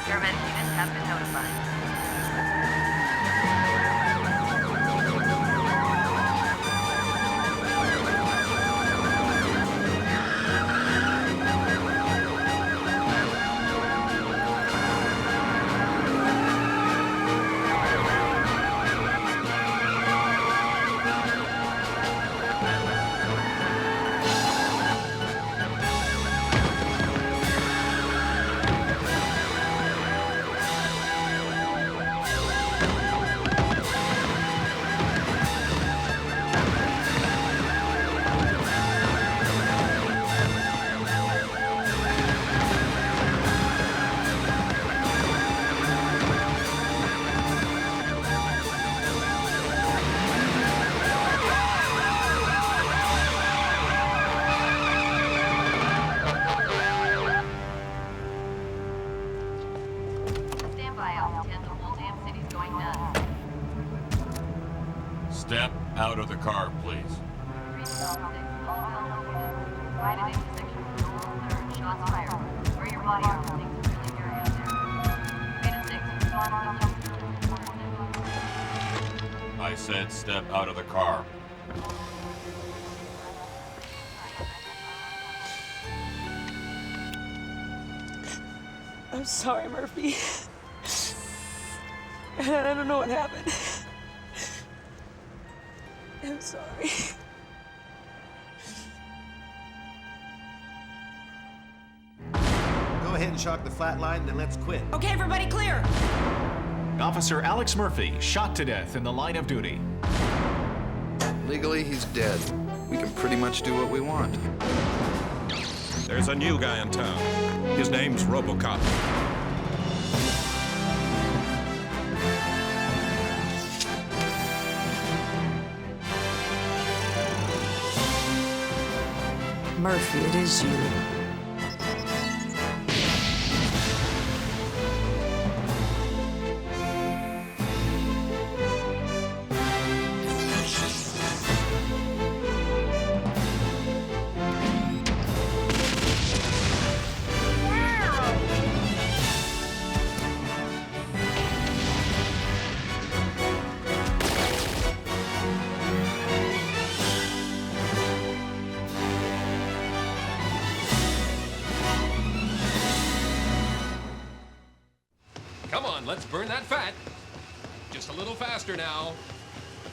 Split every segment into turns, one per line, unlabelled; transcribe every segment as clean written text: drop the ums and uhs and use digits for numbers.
Paramedic units have been notified.
Step out of the car, please.
Shots fired. Where your body are, things are really hairy out there. 8 and 6,
I said step out of the car.
I'm sorry, Murphy. I don't know what happened. I'm sorry.
Go ahead and shock the flat line, then let's quit.
Okay, everybody clear.
Officer Alex Murphy shot to death in the line of duty.
Legally, he's dead. We can pretty much do what we want.
There's a new guy in town. His name's RoboCop.
Murphy, it is you.
Come on, let's burn that fat. Just a little faster now.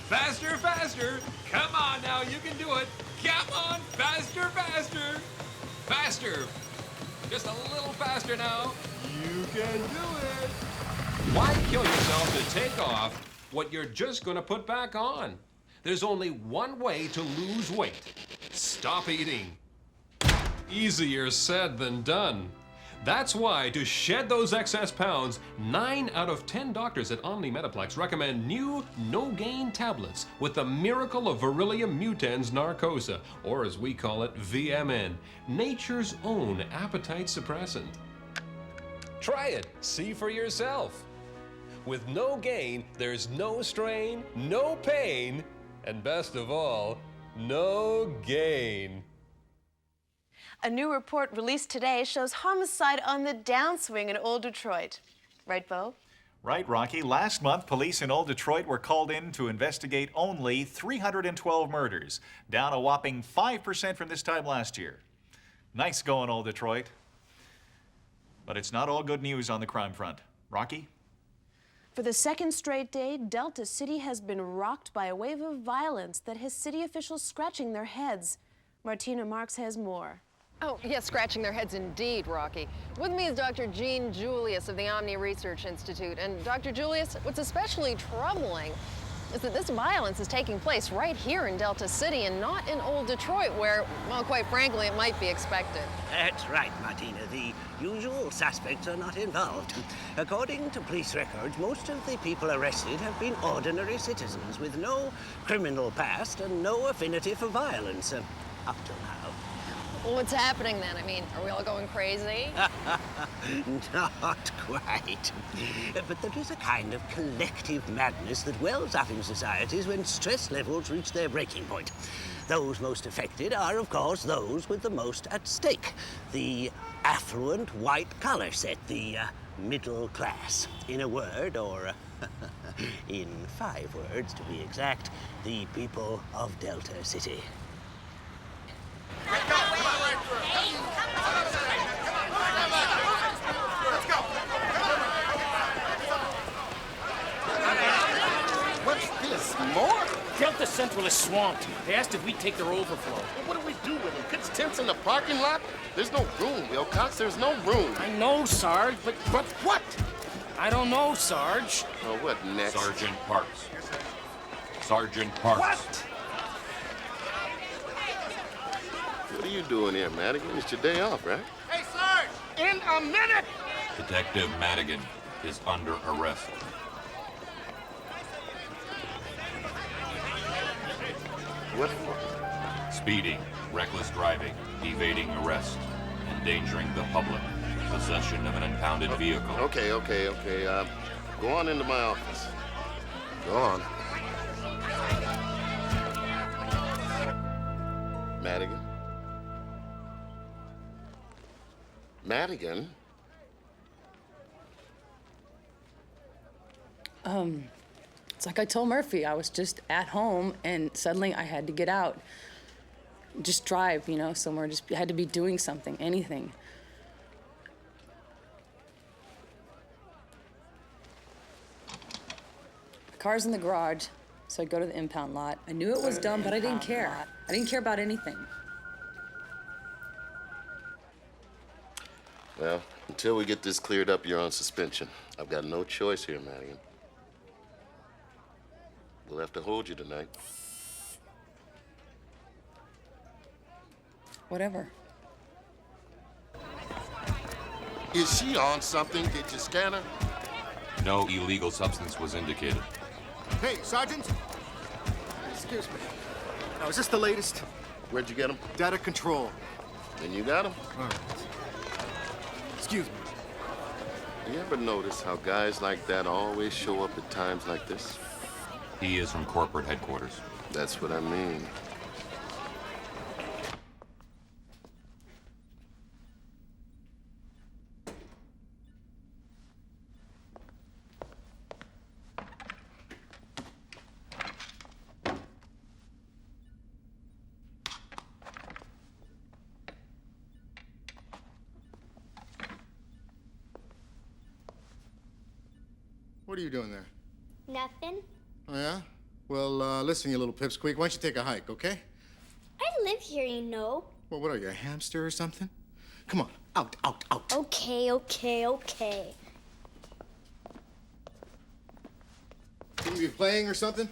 Faster, faster. Come on now, you can do it. Come on, faster, faster. Faster. Just a little faster now. You can do it. Why kill yourself to take off what you're just gonna put back on? There's only one way to lose weight. Stop eating. Easier said than done. That's why, to shed those excess pounds, 9 out of 10 doctors at Omni Metaplex recommend new no-gain tablets with the miracle of Beryllium mutans narcosa, or as we call it, VMN, nature's own appetite suppressant. Try it, see for yourself. With no gain, there's no strain, no pain, and best of all, no gain.
A new report released today shows homicide on the downswing in Old Detroit. Right, Bo?
Right, Rocky. Last month, police in Old Detroit were called in to investigate only 312 murders, down a whopping 5% from this time last year. Nice going, Old Detroit. But it's not all good news on the crime front. Rocky?
For the second straight day, Delta City has been rocked by a wave of violence that has city officials scratching their heads. Martina Marks has more.
Oh, yes, scratching their heads indeed, Rocky. With me is Dr. Jean Julius of the Omni Research Institute. And Dr. Julius, what's especially troubling is that this violence is taking place right here in Delta City and not in Old Detroit where, well, quite frankly, it might be expected.
That's right, Martina. The usual suspects are not involved. According to police records, most of the people arrested have been ordinary citizens with no criminal past and no affinity for violence, up till now.
Well, what's happening then? I mean, are we all going crazy?
Not quite. But there is a kind of collective madness that wells up in societies when stress levels reach their breaking point. Those most affected are, of course, those with the most at stake. The affluent white collar set, the middle class. In a word, or in 5 words to be exact, the people of Delta City.
What's this, more? Delta Central is swamped. They asked if we'd take their overflow.
Well, what do we do with them? Pitch tents in the parking lot? There's no room, Wilcox. There's no room.
I know, Sarge, but
what?
I don't know, Sarge.
Oh, what next?
Sergeant Parks. Sergeant Parks.
What? What are you doing here, Madigan? It's your day off, right?
Hey, Sarge! In a minute!
Detective Madigan is under arrest.
What for?
Speeding, reckless driving, evading arrest, endangering the public, possession of an impounded vehicle.
Okay. Go on into my office. Go on. Madigan? Madigan?
It's like I told Murphy, I was just at home and suddenly I had to get out. Just drive, you know, somewhere, just had to be doing something, anything. The car's in the garage, so I go to the impound lot. I knew it was dumb, but I didn't care. I didn't care about anything.
Well, until we get this cleared up, you're on suspension. I've got no choice here, Madigan. We'll have to hold you tonight.
Whatever.
Is she on something? Did you scan her?
No illegal substance was indicated.
Hey, Sergeant! Excuse me. Now, is this the latest?
Where'd you get him?
Data control.
Then you got him?
All right. Excuse me.
You ever notice how guys like that always show up at times like this?
He is from corporate headquarters.
That's what I mean.
What are you doing there?
Nothing.
Oh, yeah? Well, listen, you little pipsqueak. Why don't you take a hike, okay?
I live here, you know.
Well, what are you, a hamster or something? Come on, out.
Okay.
Can you be playing or something?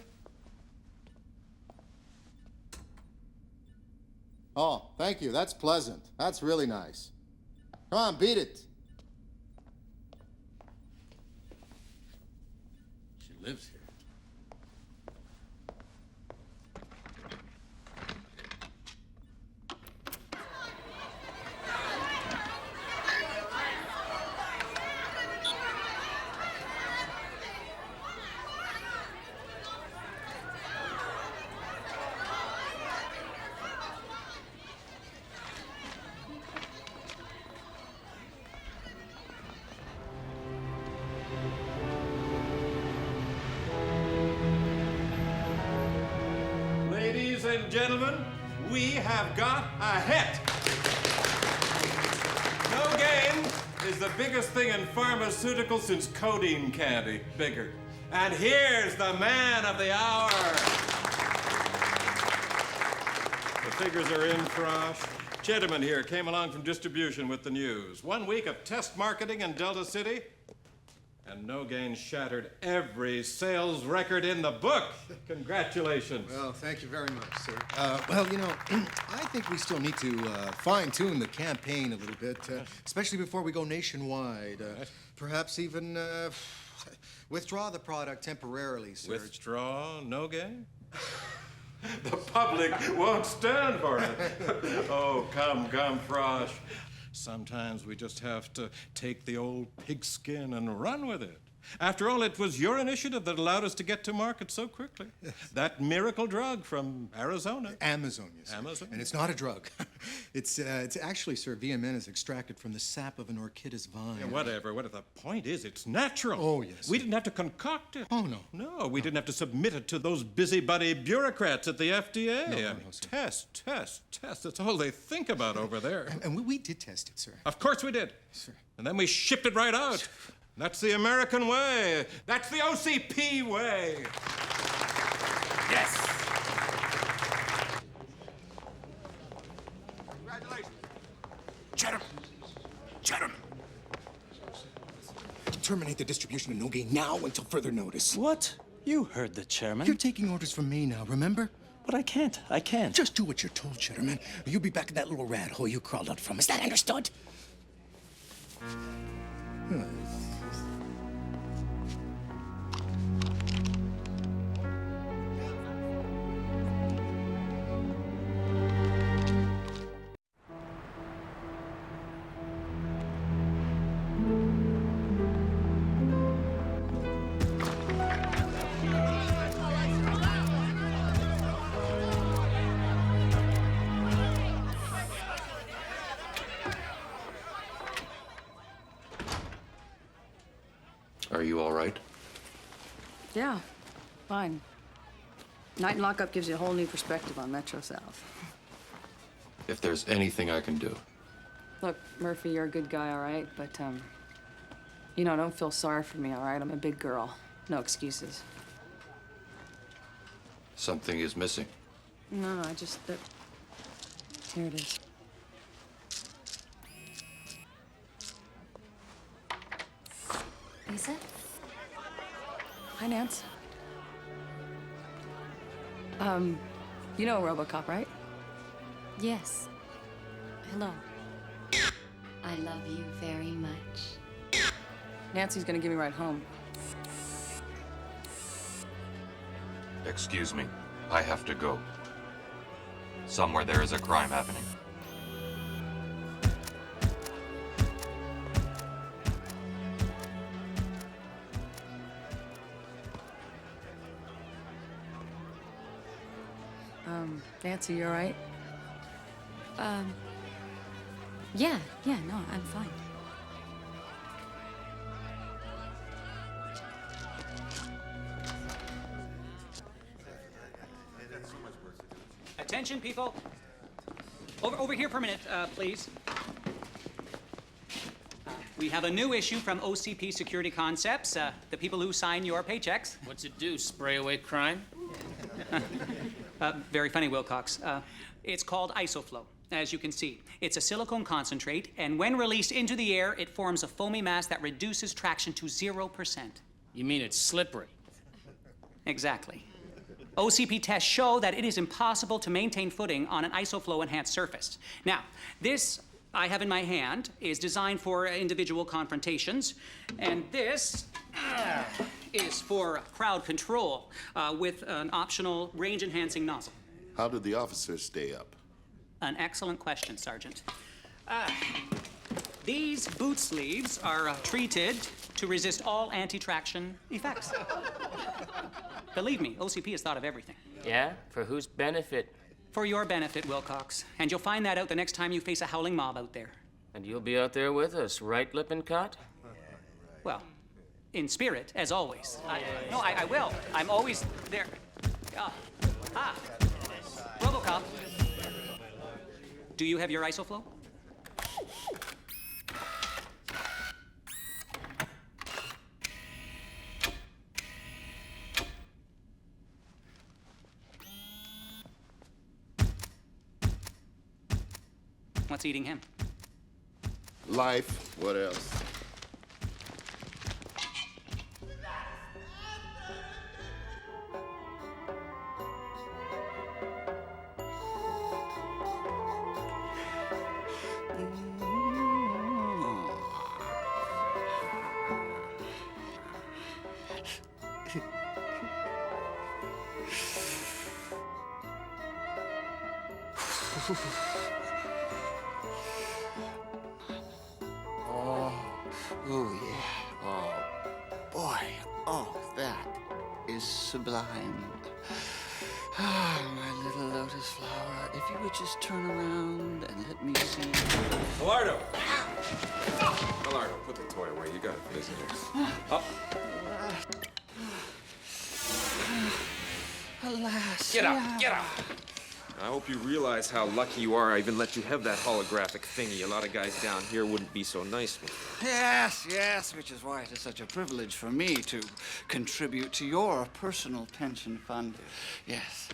Oh, thank you. That's pleasant. That's really nice. Come on, beat it. She lives here.
Ladies and gentlemen, we have got a hit. No game is the biggest thing in pharmaceuticals since codeine candy. Bigger. And here's the man of the hour. The figures are in, Frosh. Gentleman here came along from distribution with the news. 1 week of test marketing in Delta City, and No Gain shattered every sales record in the book. Congratulations.
Well, thank you very much, sir. Well, you know, I think we still need to fine-tune the campaign a little bit, especially before we go nationwide. Perhaps even withdraw the product temporarily, sir.
Withdraw No Gain? The public won't stand for it. Oh, come, Frosh. Sometimes we just have to take the old pigskin and run with it. After all, it was your initiative that allowed us to get to market so quickly.
Yes.
That miracle drug from Arizona.
Amazon, you see.
Amazon?
And it's not a drug. It's actually, sir, VMN is extracted from the sap of an orchidis vine.
Yeah, whatever. The point is, it's natural.
Oh, yes.
We didn't have to concoct it.
Oh, no.
No, we didn't have to submit it to those busybody bureaucrats at the FDA.
No, sir.
Test. That's all they think about over there.
And we did test it, sir.
Of course we did.
Sir.
And then we shipped it right out. That's the American way. That's the OCP way.
Yes!
Gentlemen. Terminate the distribution of Nogain now until further notice.
What? You heard the chairman.
You're taking orders from me now, remember?
But I can't.
Just do what you're told, Shetterman. You'll be back in that little rat hole you crawled out from. Is that understood?
Are you all right?
Yeah, fine. Night in lockup gives you a whole new perspective on Metro South.
If there's anything I can do.
Look, Murphy, you're a good guy, all right? But, you know, don't feel sorry for me, all right? I'm a big girl. No excuses.
Something is missing.
No, I just... Here it is.
Lisa?
Hi, Nance. You know RoboCop, right?
Yes. Hello. I love you very much.
Nancy's gonna give me a ride home.
Excuse me. I have to go. Somewhere there is a crime happening.
Nancy, you all right?
Yeah, no, I'm fine.
Attention, people. Over here for a minute, please. We have a new issue from OCP Security Concepts, the people who sign your paychecks.
What's it do, spray away crime?
Very funny, Wilcox. It's called ISOFlow, as you can see. It's a silicone concentrate, and when released into the air, it forms a foamy mass that reduces traction to 0%.
You mean it's slippery?
Exactly. OCP tests show that it is impossible to maintain footing on an ISOFlow-enhanced surface. Now, this I have in my hand is designed for individual confrontations, and this is for crowd control with an optional range-enhancing nozzle.
How did the officers stay up?
An excellent question, Sergeant. These boot sleeves are treated to resist all anti-traction effects. Believe me, OCP has thought of everything.
Yeah? For whose benefit?
For your benefit, Wilcox. And you'll find that out the next time you face a howling mob out there.
And you'll be out there with us, right, Lippincott?
Well, in spirit, as always. I will. I'm always there. RoboCop. Do you have your ISOFlow? What's eating him?
Life. What else?
Oh, yeah. Oh, boy.
is sublime. Ah, my little lotus flower, if you would just turn around and let me see.
Millardo! Millardo, put the toy away. You got a visitor. Up.
Alas.
Get up, get up! I hope you realize how lucky you are I even let you have that holographic thingy. A lot of guys down here wouldn't be so nice with you.
Yes, yes, which is why it is such a privilege for me to contribute to your personal pension fund. Yes.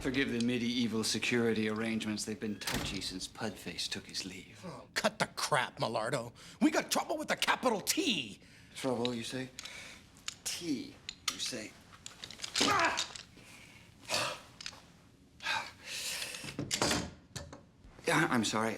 Forgive the medieval security arrangements. They've been touchy since Pudface took his leave.
Oh, cut the crap, Millardo. We got trouble with the capital T.
Trouble, you say? T, you say? I'm sorry.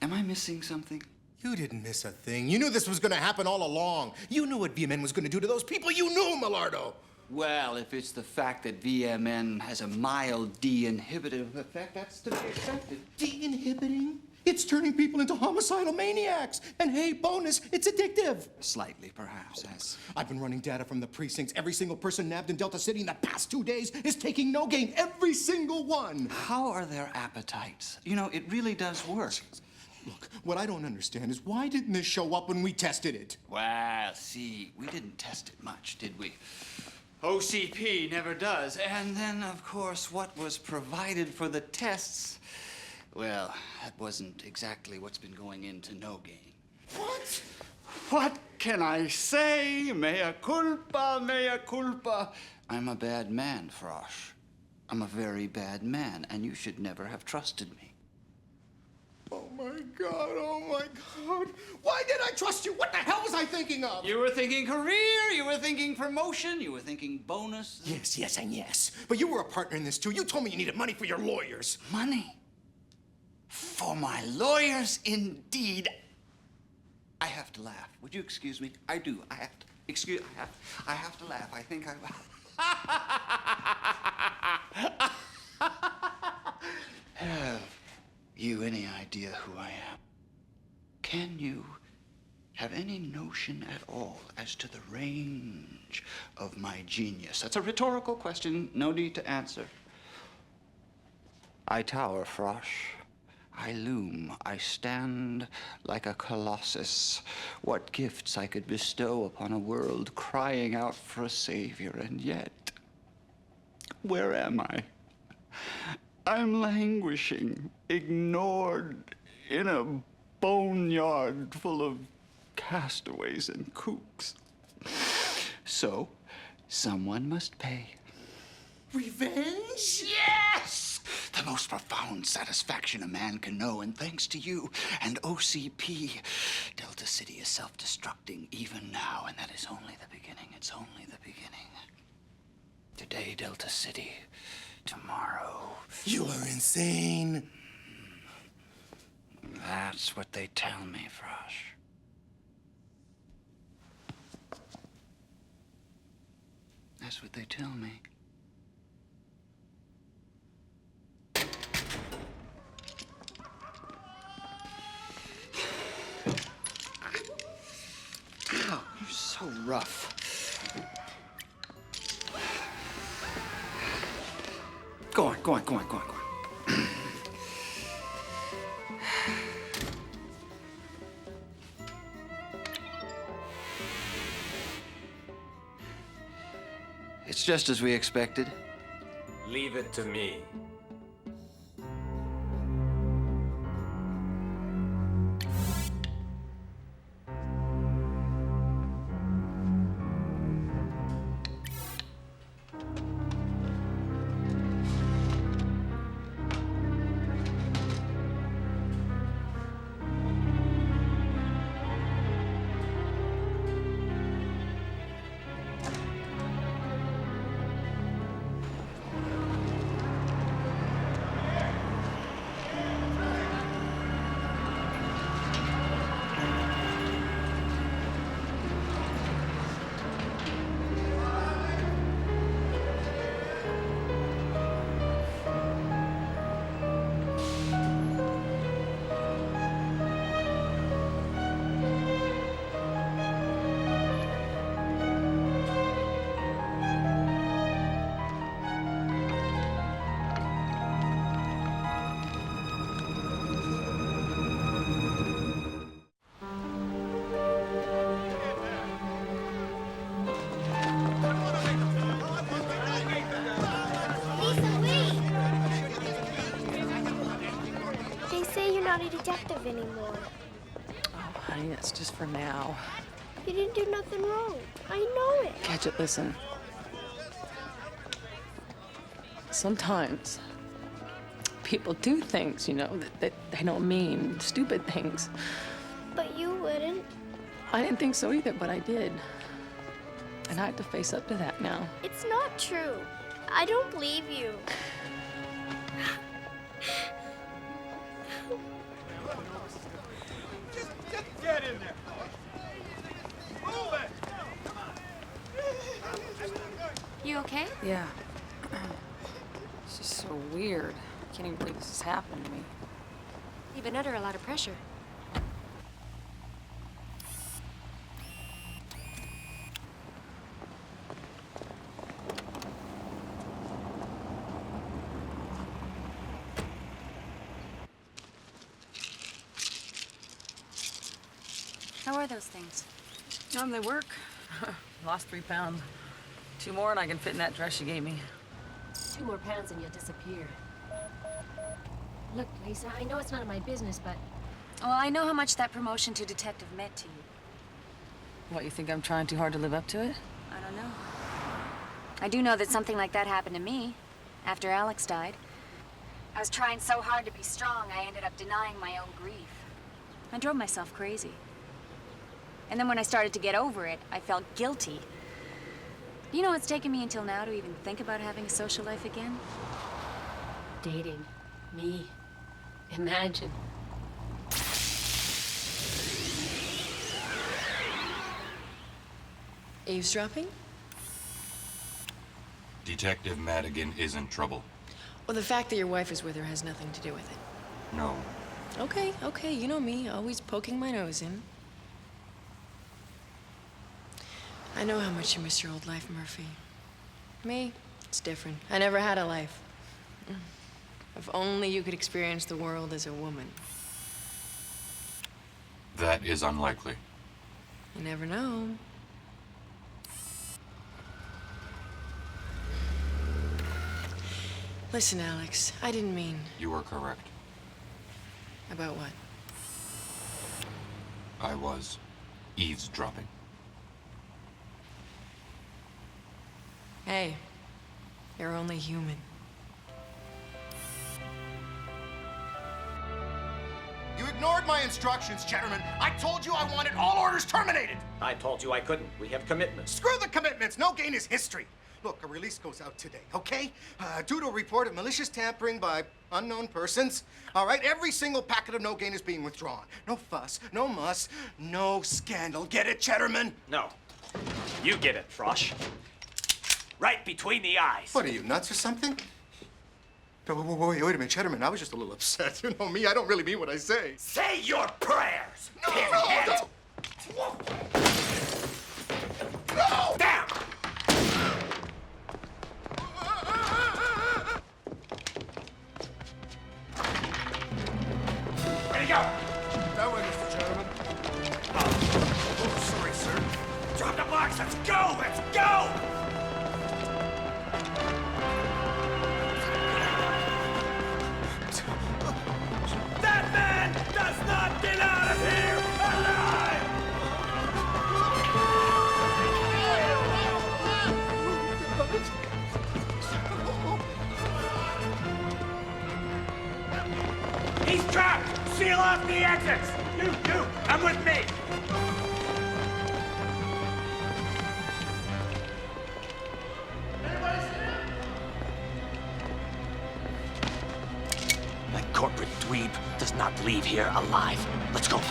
Am I missing something?
You didn't miss a thing. You knew this was gonna happen all along. You knew what VMN was gonna do to those people. You knew, Millardo.
Well, if it's the fact that VMN has a mild de-inhibitive effect, that's to be expected.
De-inhibiting? It's turning people into homicidal maniacs. And hey, bonus, it's addictive.
Slightly, perhaps, yes.
I've been running data from the precincts. Every single person nabbed in Delta City in the past 2 days is taking no gain. Every single one.
How are their appetites? You know, it really does work.
Look, what I don't understand is why didn't this show up when we tested it?
Well, see, we didn't test it much, did we? OCP never does. And then, of course, what was provided for the tests, well, that wasn't exactly what's been going into no gain.
What?
What can I say? Mea culpa, mea culpa. I'm a bad man, Frosh. I'm a very bad man, and you should never have trusted me.
Oh my God, oh my God. Why did I trust you? What the hell was I thinking of?
You were thinking career, you were thinking promotion, you were thinking bonus.
Yes, yes, and yes. But you were a partner in this too. You told me you needed money for your lawyers.
Money? For my lawyers, indeed. I have to laugh. Would you excuse me? I do. I have to. I have to laugh. I think Have you any idea who I am? Can you have any notion at all as to the range of my genius? That's a rhetorical question. No need to answer. I tower, Frosh. I loom, I stand like a colossus. What gifts I could bestow upon a world crying out for a savior, and yet, where am I? I'm languishing, ignored, in a boneyard full of castaways and kooks. So, someone must pay.
Revenge?
Yes! The most profound satisfaction a man can know, and thanks to you and OCP, Delta City is self-destructing even now, and that is only the beginning. It's only the beginning. Today, Delta City. Tomorrow.
You are insane.
That's what they tell me, Frosh. That's what they tell me. Ow, you're so rough. Go on. It's just as we expected.
Leave it to me.
detective anymore.
Oh, honey, that's just for now.
You didn't do nothing wrong. I know it.
Catch it, listen. Sometimes people do things, you know, that they don't mean. Stupid things.
But you wouldn't.
I didn't think so either, but I did. And I have to face up to that now.
It's not true. I don't believe you.
Just get in there. Move it.
You okay?
Yeah. It's just so weird. I can't even believe this has happened to me.
You've been under a lot of pressure. How are those things?
They work. Lost 3 pounds. 2 more and I can fit in that dress you gave me.
2 more pounds and you'll disappear. Look, Lisa, I know it's none of my business, but... Well, I know how much that promotion to detective meant to you.
What, you think I'm trying too hard to live up to it?
I don't know. I do know that something like that happened to me after Alex died. I was trying so hard to be strong, I ended up denying my own grief. I drove myself crazy. And then when I started to get over it, I felt guilty. You know, it's taken me until now to even think about having a social life again. Dating. Me. Imagine.
Eavesdropping?
Detective Madigan is in trouble.
Well, the fact that your wife is with her has nothing to do with it.
No.
Okay, you know me, always poking my nose in. I know how much you miss your old life, Murphy. Me, it's different. I never had a life. If only you could experience the world as a woman.
That is unlikely.
You never know. Listen, Alex, I didn't mean...
You were correct.
About what?
I was eavesdropping.
Hey, you're only human.
You ignored my instructions, gentlemen. I told you I wanted all orders terminated.
I told you I couldn't. We have commitments.
Screw the commitments. No gain is history. Look, a release goes out today, okay? Due to a report of malicious tampering by unknown persons. All right, every single packet of no gain is being withdrawn. No fuss, no muss, no scandal. Get it, Cheddarman?
No. You get it, Frosh. Right between the eyes.
What, are you nuts or something? No, wait a minute, Cheddarman. I was just a little upset. You know me, I don't really mean what I say.
Say your prayers.
No!
Down! Where you go?
That way, Mr. Cheddarman.
Oh, sorry, sir. Drop the box. Let's go. Let's go. That man does not get out of here alive! He's trapped! Seal off the exits! You, come with me! That corporate dweeb does not leave here alive. Let's go.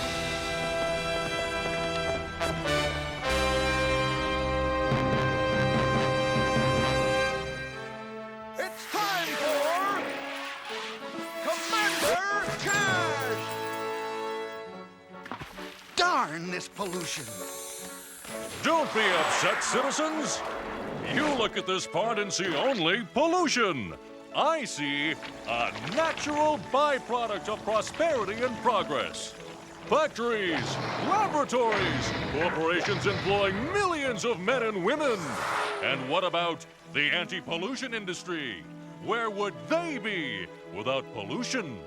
It's time for Commander Cash!
Darn this pollution.
Don't be upset, citizens. You look at this part and see only pollution. I see a natural byproduct of prosperity and progress. Factories, laboratories, corporations employing millions of men and women. And what about the anti-pollution industry? Where would they be without pollution?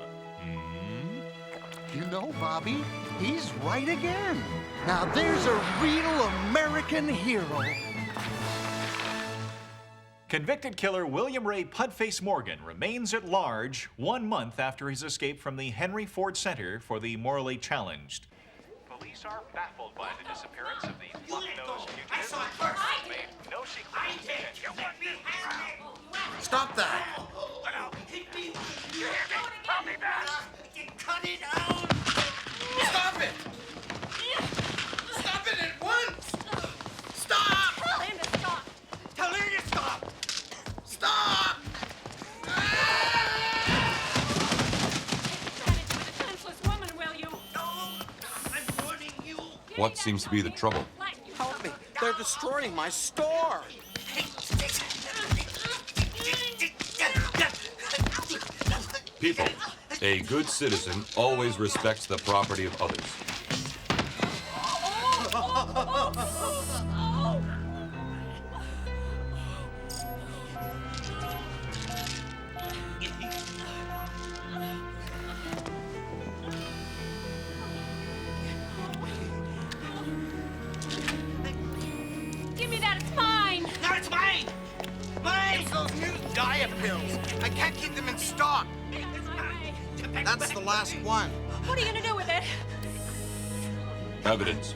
You know, Bobby, he's right again. Now there's a real American hero.
Convicted killer William Ray Pudface Morgan remains at large 1 month after his escape from the Henry Ford Center for the Morally Challenged. Police are baffled by the disappearance of the fluffy-nosed fugitive. I saw it first. Made no secret.
Stop that!
Cut it out! Stop it! Stop it at once! Stop!
Tell him to stop.
Tell her to stop! Stop!
Senseless woman, will you?
I'm warning you.
What seems to be the trouble?
Help me! They're destroying my store!
People, a good citizen always respects the property of others.
Give me that, it's mine.
No, it's mine! Mine! It's those new diet pills. I can't keep them in stock. That's the last one.
What are you gonna do with it?
Evidence.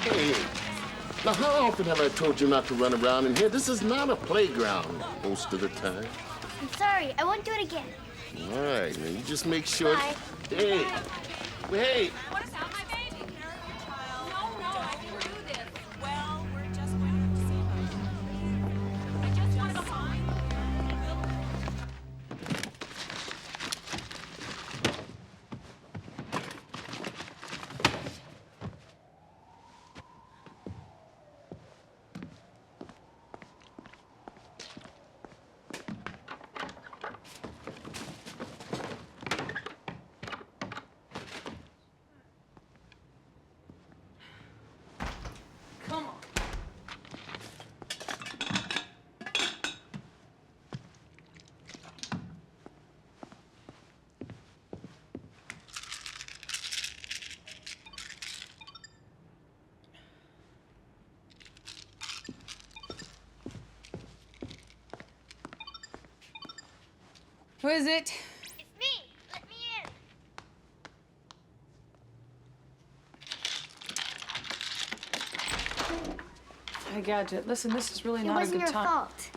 Hey, now how often have I told you not to run around in here? This is not a playground most of the time.
I'm sorry. I won't do it again.
All right, now you just make sure.
Bye.
Hey, hey.
What is that, my baby? No, I didn't do this. Well, we're just going to have to see about it. I just wanted to find
Who is it?
It's me. Let me in.
Hey, Gadget, listen, this is really
It
not a
wasn't
good
your
time.
fault.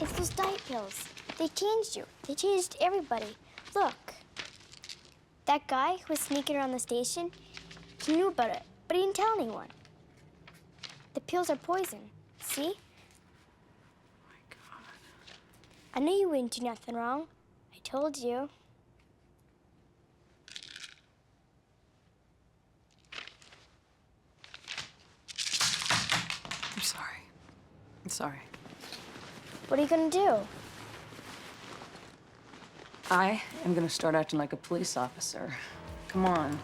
It's those diet pills. They changed you. They changed everybody. Look. That guy who was sneaking around the station, he knew about it, but he didn't tell anyone. The pills are poison. See?
Oh my God.
I knew you wouldn't do nothing wrong. I told you.
I'm sorry. I'm sorry.
What are you gonna do?
I am gonna start acting like a police officer. Come on.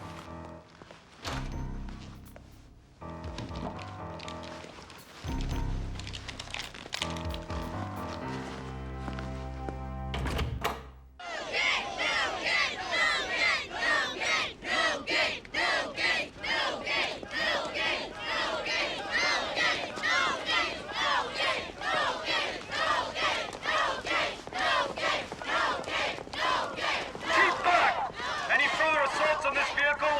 Any further assaults on this vehicle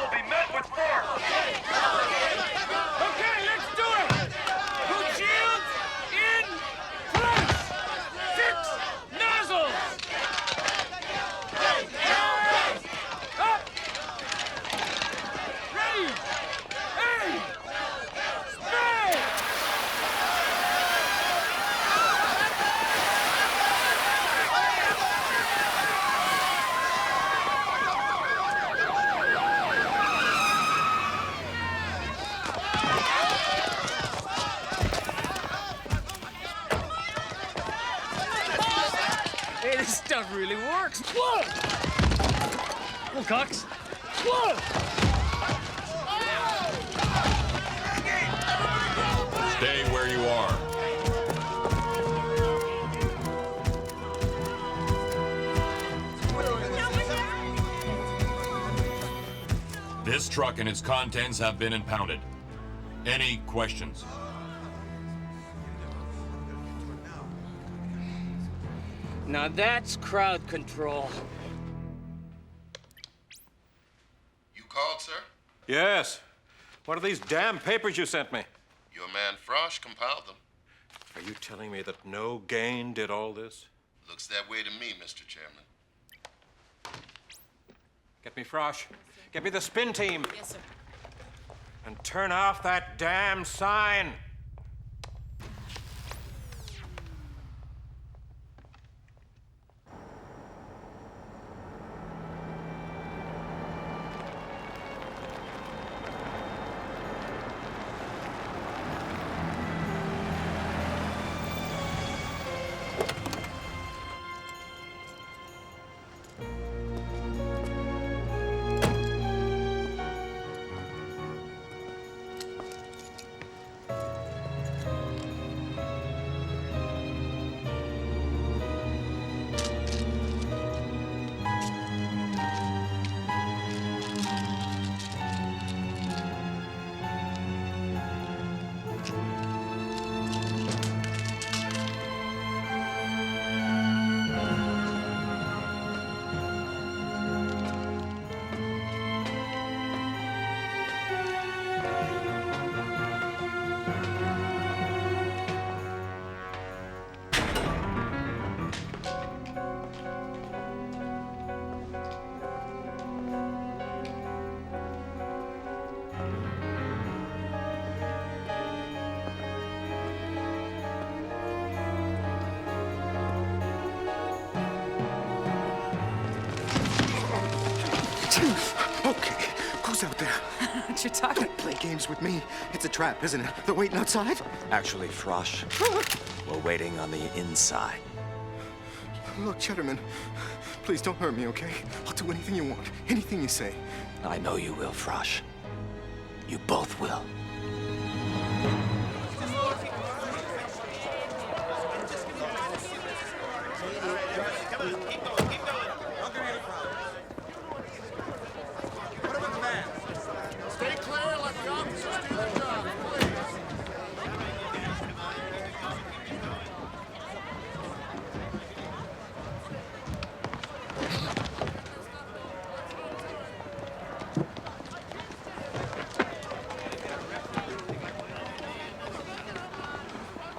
really works. Whoa, Cox.
Stay where you are. This truck and its contents have been impounded. Any questions?
Now that's crowd control.
You called, sir?
Yes. What are these damn papers you sent me?
Your man Frosch compiled them.
Are you telling me that No Gain did all this?
Looks that way to me, Mr. Chairman.
Get me Frosch. Get me the spin team.
Yes, sir.
And turn off that damn sign.
Okay, who's out there?
What you talking?
Don't play games with me. It's a trap, isn't it? They're waiting outside?
Actually, Frosch, we're waiting on the inside.
Look, Cheddarman, please don't hurt me, okay? I'll do anything you want, anything you say.
I know you will, Frosch. You both will.
Stay clear, let the officers do their job, please.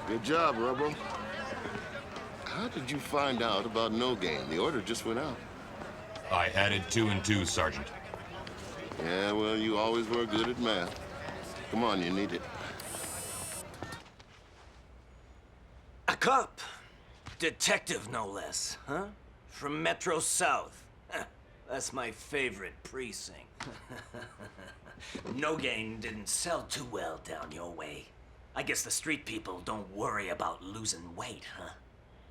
Good job, Robo. How did you find out about No Gain? The order just went out.
I added 2 and 2, Sergeant.
Yeah, well, you always were good at math. Come on, you need it.
A cop. Detective, no less, huh? From Metro South. That's my favorite precinct. No Gain didn't sell too well down your way. I guess the street people don't worry about losing weight, huh?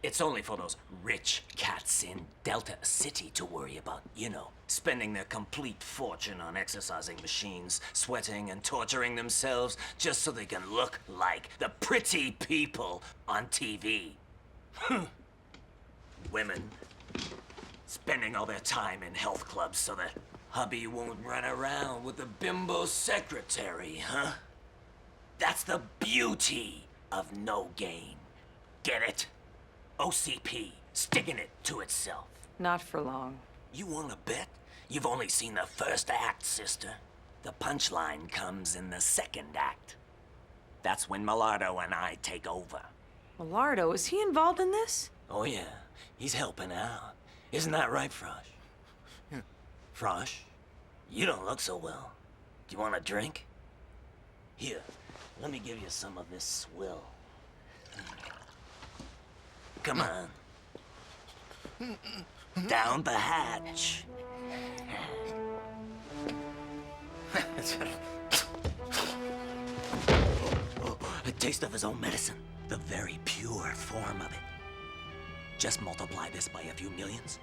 It's only for those rich cats in Delta City to worry about, you know, spending their complete fortune on exercising machines, sweating and torturing themselves just so they can look like the pretty people on TV. Women spending all their time in health clubs so that hubby won't run around with a bimbo secretary, huh? That's the beauty of No Gain. Get it? OCP, sticking it to itself.
Not for long.
You wanna bet? You've only seen the first act, sister. The punchline comes in the second act. That's when Millardo and I take over.
Millardo, is he involved in this?
Oh yeah, he's helping out. Isn't that right, Frosch?
Yeah.
Frosch, you don't look so well. Do you want a drink? Here, let me give you some of this swill. Come on. Down the hatch. A taste of his own medicine. The very pure form of it. Just multiply this by a few millions,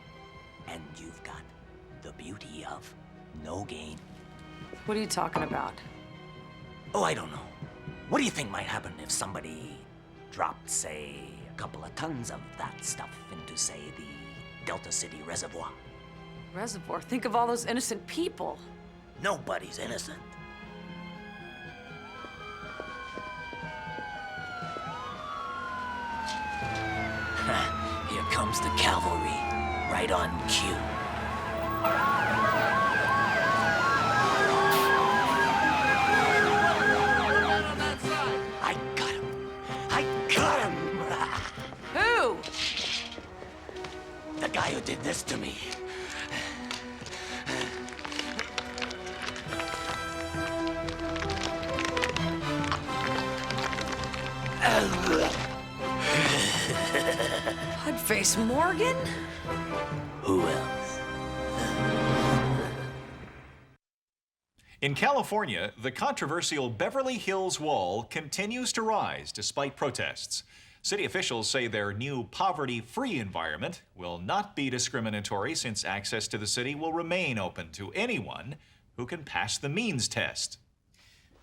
And you've got the beauty of no gain.
What are you talking about?
Oh, I don't know. What do you think might happen if somebody dropped, say, a couple of tons of that stuff into, say, the Delta City reservoir?
Reservoir? Think of all those innocent people.
Nobody's innocent. Here comes the cavalry, right on cue. I got him! I got him!
Who?
The guy who did this to me.
Pudface Morgan?
Who else?
In California, the controversial Beverly Hills Wall continues to rise despite protests. City officials say their new poverty-free environment will not be discriminatory since access to the city will remain open to anyone who can pass the means test.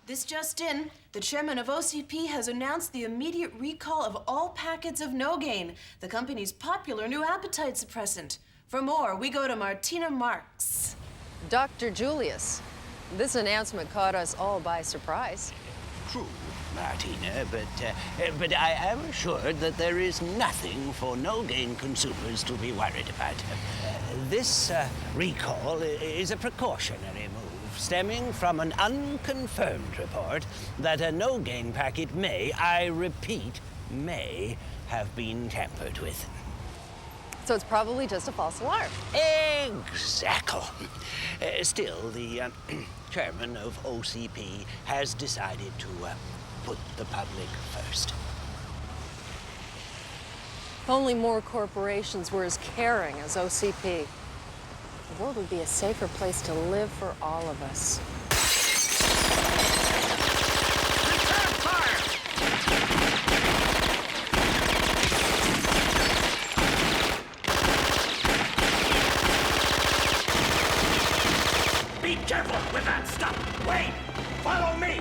This just in, the chairman of OCP has announced the immediate recall of all packets of Nogain, the company's popular new appetite suppressant. For more, we go to Martina Marks.
Dr. Julius, this announcement caught us all by surprise.
True, Martina, but I am assured that there is nothing for Nogain consumers to be worried about. This recall is a precautionary move stemming from an unconfirmed report that a Nogain packet may, I repeat, may have been tampered with.
So it's probably just a false alarm.
Exactly. Still, the chairman of OCP has decided to put the public first.
If only more corporations were as caring as OCP, the world would be a safer place to live for all of us.
Be careful with that stuff! Wait! Follow me!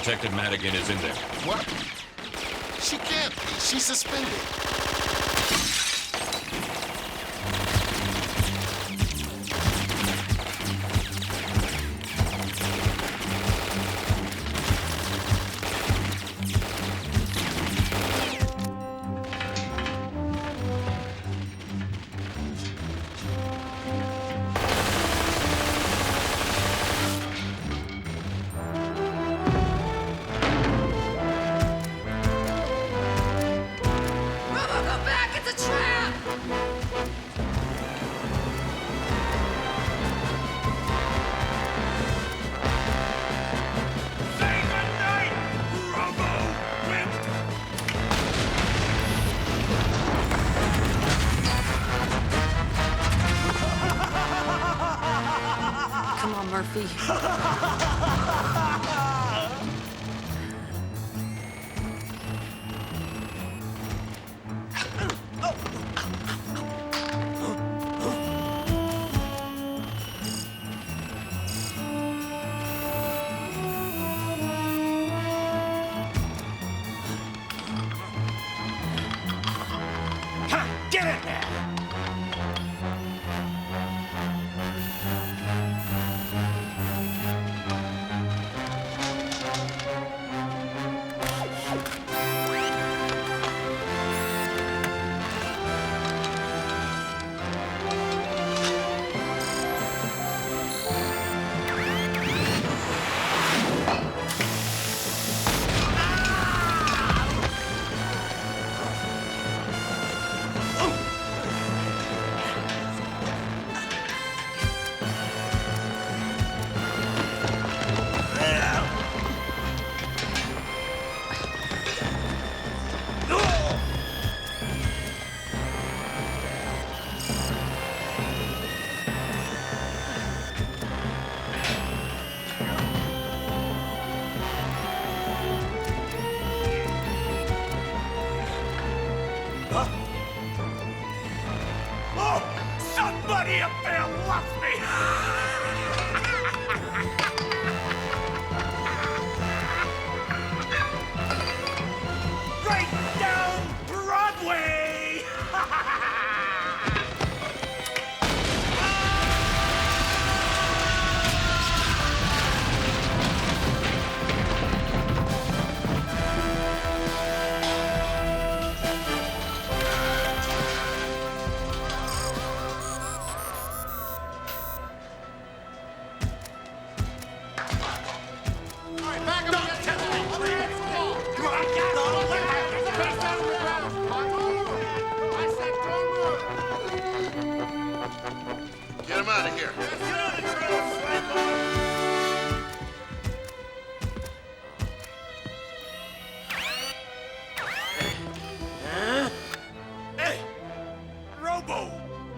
Detective Madigan is in there.
What? She can't be. She's suspended.
Murphy.
Get in there! Huh? Oh! Somebody up there loves me! Right down Broadway!
Get him out of here.
Huh? Hey! Robo!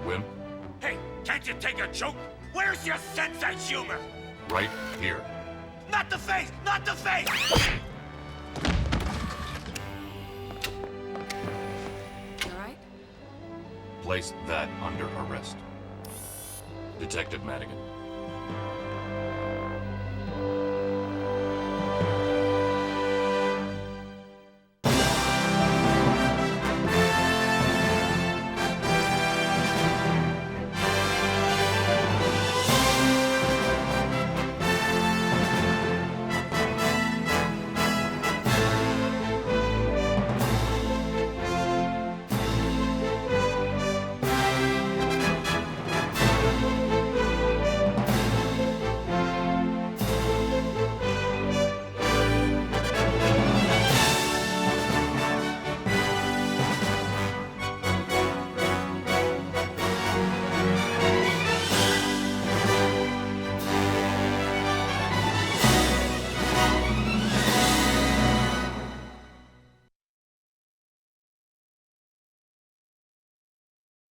Wimp,
Hey, can't you take a joke? Where's your sense of humor?
right here.
Not the face! Not the face!
All right?
Place that under arrest. Detective Madigan.